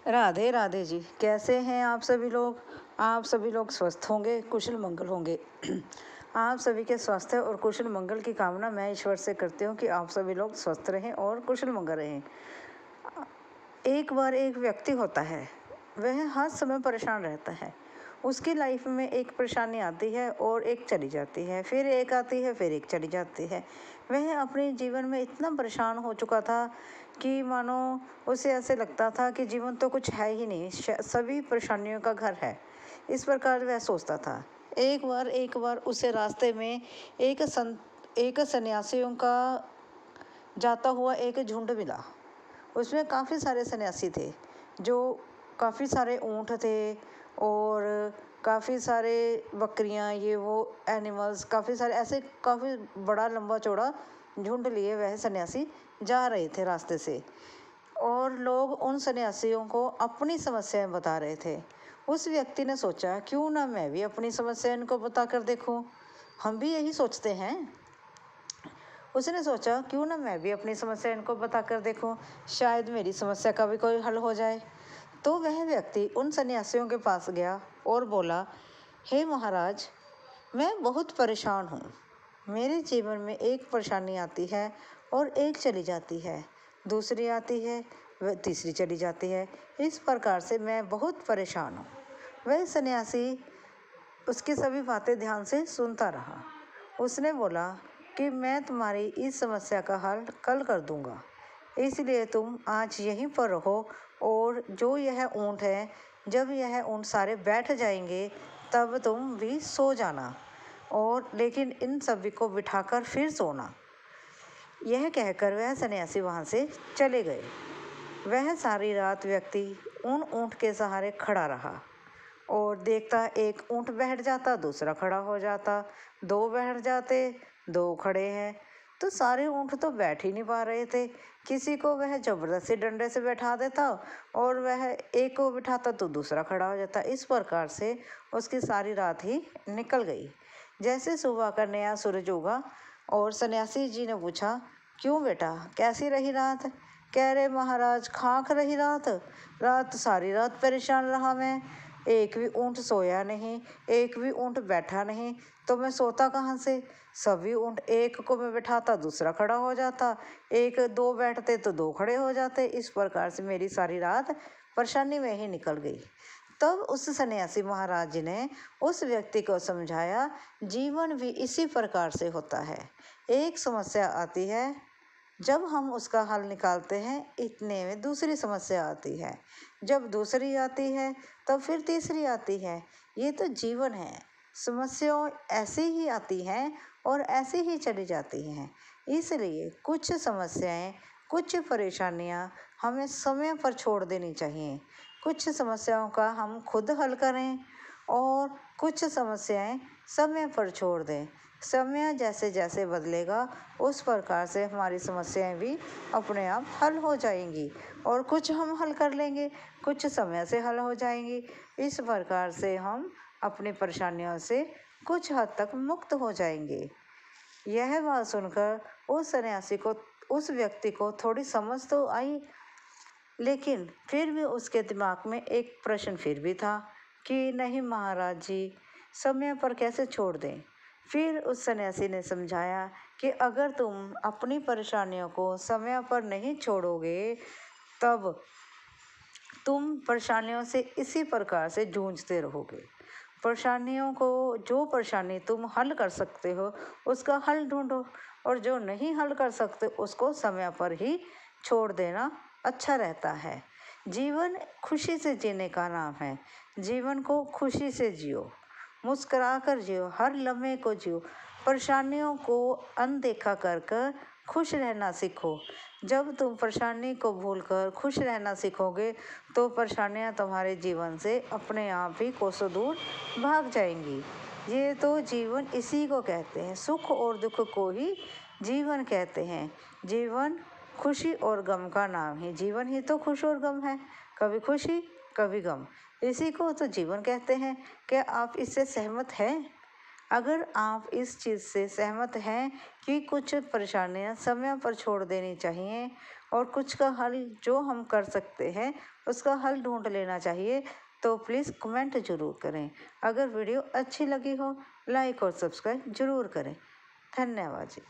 राधे राधे जी। कैसे हैं आप सभी लोग? आप सभी लोग स्वस्थ होंगे, कुशल मंगल होंगे। आप सभी के स्वास्थ्य और कुशल मंगल की कामना मैं ईश्वर से करती हूँ कि आप सभी लोग स्वस्थ रहें और कुशल मंगल रहें। एक बार एक व्यक्ति होता है, वह हर समय परेशान रहता है। उसकी लाइफ में एक परेशानी आती है और एक चली जाती है, फिर एक आती है, फिर एक चली जाती है। वह अपने जीवन में इतना परेशान हो चुका था कि मानो उसे ऐसे लगता था कि जीवन तो कुछ है ही नहीं, सभी परेशानियों का घर है। इस प्रकार वह सोचता था। एक बार उसे रास्ते में एक सन्यासियों का जाता हुआ एक झुंड मिला। उसमें काफ़ी सारे सन्यासी थे, जो काफ़ी सारे ऊँट थे और काफ़ी सारे बकरियां, ये वो एनिमल्स, काफ़ी सारे ऐसे काफ़ी बड़ा लंबा चौड़ा झुंड लिए वह सन्यासी जा रहे थे रास्ते से। और लोग उन सन्यासियों को अपनी समस्याएं बता रहे थे। उस व्यक्ति ने सोचा, क्यों ना मैं भी अपनी समस्या इनको बता कर देखूं। हम भी यही सोचते हैं। उसने सोचा, क्यों ना मैं भी अपनी समस्या इनको बता कर देखूं, शायद मेरी समस्या का भी कोई हल हो जाए। तो वह व्यक्ति उन सन्यासियों के पास गया और बोला, हे महाराज, मैं बहुत परेशान हूँ। मेरे जीवन में एक परेशानी आती है और एक चली जाती है, दूसरी आती है, वह तीसरी चली जाती है। इस प्रकार से मैं बहुत परेशान हूँ। वह सन्यासी उसकी सभी बातें ध्यान से सुनता रहा। उसने बोला कि मैं तुम्हारी इस समस्या का हल कल कर दूंगा, इसलिए तुम आज यहीं पर रहो और जो यह ऊँट है, जब यह ऊँट सारे बैठ जाएंगे तब तुम भी सो जाना, और लेकिन इन सभी को बिठाकर फिर सोना। यह कहकर वह सन्यासी वहाँ से चले गए। वह सारी रात व्यक्ति उन ऊँट के सहारे खड़ा रहा और देखता, एक ऊँट बैठ जाता, दूसरा खड़ा हो जाता, दो बैठ जाते, दो खड़े हैं। तो सारे ऊँट तो बैठ ही नहीं पा रहे थे। किसी को वह जबरदस्ती डंडे से बैठा देता और वह एक को बिठाता तो दूसरा खड़ा हो जाता। इस प्रकार से उसकी सारी रात ही निकल गई। जैसे सुबह का नया सूरज उगा और सन्यासी जी ने पूछा, क्यों बेटा, कैसी रही रात? कह रहे, महाराज, खाक रही रात। रात सारी रात परेशान रहा मैं। एक भी ऊँट सोया नहीं, एक भी ऊँट बैठा नहीं, तो मैं सोता कहाँ से? सभी ऊँट, एक को मैं बैठाता दूसरा खड़ा हो जाता, एक दो बैठते तो दो खड़े हो जाते। इस प्रकार से मेरी सारी रात परेशानी में ही निकल गई। तब उस सन्यासी महाराज जी ने उस व्यक्ति को समझाया, जीवन भी इसी प्रकार से होता है। एक समस्या आती है, जब हम उसका हल निकालते हैं, इतने में दूसरी समस्या आती है, जब दूसरी आती है तब फिर तीसरी आती है। ये तो जीवन है। समस्याएं ऐसे ही आती हैं और ऐसे ही चली जाती हैं। इसलिए कुछ समस्याएं, कुछ परेशानियां हमें समय पर छोड़ देनी चाहिए। कुछ समस्याओं का हम खुद हल करें और कुछ समस्याएं समय पर छोड़ दें। समय जैसे जैसे बदलेगा, उस प्रकार से हमारी समस्याएं भी अपने आप हल हो जाएंगी, और कुछ हम हल कर लेंगे, कुछ समय से हल हो जाएंगी। इस प्रकार से हम अपनी परेशानियों से कुछ हद तक मुक्त हो जाएंगे। यह बात सुनकर उस सन्यासी को, उस व्यक्ति को थोड़ी समझ तो आई, लेकिन फिर भी उसके दिमाग में एक प्रश्न फिर भी था कि नहीं महाराज जी, समय पर कैसे छोड़ दें। फिर उस सन्यासी ने समझाया कि अगर तुम अपनी परेशानियों को समय पर नहीं छोड़ोगे, तब तुम परेशानियों से इसी प्रकार से जूझते रहोगे। परेशानियों को, जो परेशानी तुम हल कर सकते हो उसका हल ढूंढो, और जो नहीं हल कर सकते उसको समय पर ही छोड़ देना अच्छा रहता है। जीवन खुशी से जीने का नाम है। जीवन को खुशी से जियो, मुस्कुरा कर जियो, हर लम्हे को जियो। परेशानियों को अनदेखा कर कर खुश रहना सीखो। जब तुम परेशानी को भूलकर खुश रहना सीखोगे तो परेशानियां तुम्हारे जीवन से अपने आप ही कोसों दूर भाग जाएंगी। ये तो जीवन इसी को कहते हैं, सुख और दुख को ही जीवन कहते हैं। जीवन खुशी और गम का नाम है। जीवन ही तो खुश और गम है, कभी खुशी कभी गम, इसी को तो जीवन कहते हैं। क्या आप इससे सहमत हैं? अगर आप इस चीज़ से सहमत हैं कि कुछ परेशानियां समय पर छोड़ देनी चाहिए और कुछ का हल जो हम कर सकते हैं उसका हल ढूंढ लेना चाहिए। तो प्लीज़ कमेंट ज़रूर करें। अगर वीडियो अच्छी लगी हो लाइक और सब्सक्राइब ज़रूर करें। धन्यवाद जी।